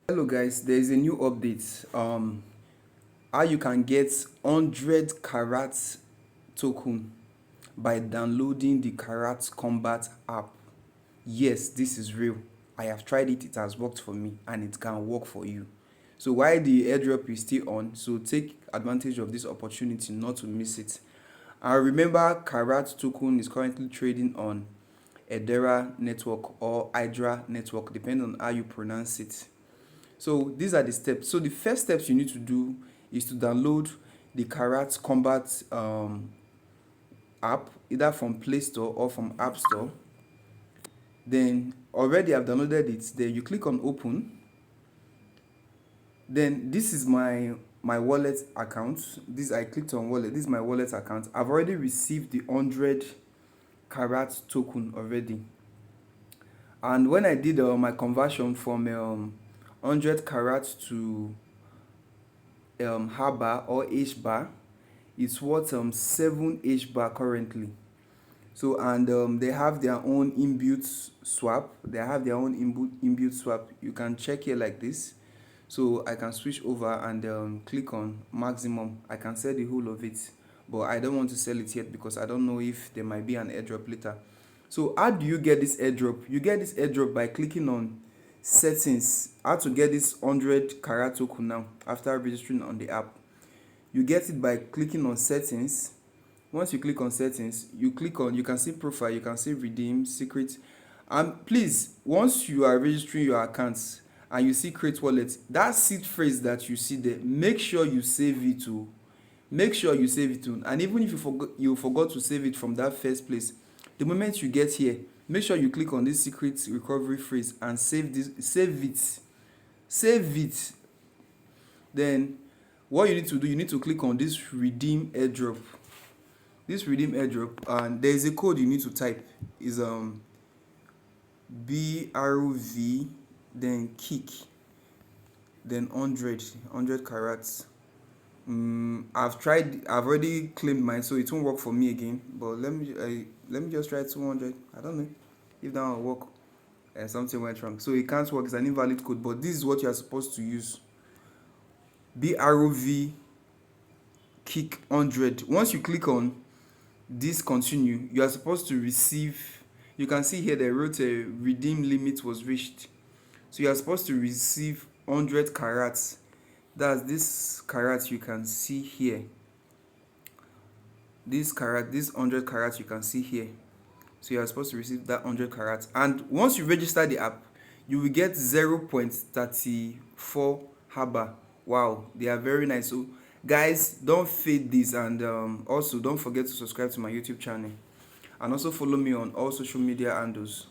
Hello guys, there is a new update. How you can get 100 karat token by downloading the Karat Combat app. Yes, this is real. I have tried it, it has worked for me, and it can work for you. So while the airdrop is still on, so take advantage of this opportunity not to miss it. And remember, Karat token is currently trading on Edera network or Hydra network, depending on how you pronounce it. So these are the steps. So the first steps you need to do is to download the Karat Combat app, either from Play Store or from App Store. Then already I've downloaded it. Then you click on open. Then this is my wallet account. This I clicked on wallet. This is my wallet account. I've already received the 100 Karat token already. And when I did my conversion from 100 karat to H bar or H bar, it's worth 7 H bar currently. So and they have their own inbuilt swap. They have their own inbuilt swap. You can check here like this. So I can switch over and click on maximum. I can sell the whole of it, but I don't want to sell it yet because I don't know if there might be an airdrop later. So how do you get this airdrop? You get this airdrop by clicking on settings. How to get this 100 karat token now after registering on the app? You get it by clicking on settings. Once you click on settings, you can see profile, you can see redeem, secret. And please, once you are registering your accounts and you see create wallet, that seed phrase that you see there, make sure you save it to. Make sure you save it to. And even if you forgot to save it from that first place, the moment you get here, make sure you click on this secret recovery phrase and save it. Then what you need to do, you need to click on this redeem airdrop. This redeem airdrop, and there is a code you need to type. Is BRV, then kick, then 100 carats. I've already claimed mine, so it won't work for me again. But let me just try 200. I don't know if that will work. Something went wrong, so it can't work. It's an invalid code. But this is what you are supposed to use. BRV kick 100. Once you click on this continue, you are supposed to receive. You can see here they wrote a redeem limit was reached. So you are supposed to receive 100 carats. That's this carat you can see here. This 100 carats you can see here. So you are supposed to receive that 100 carats. And once you register the app, you will get 0.34 haba. Wow, they are very nice. So guys, don't fade this, and also don't forget to subscribe to my YouTube channel, and also follow me on all social media handles.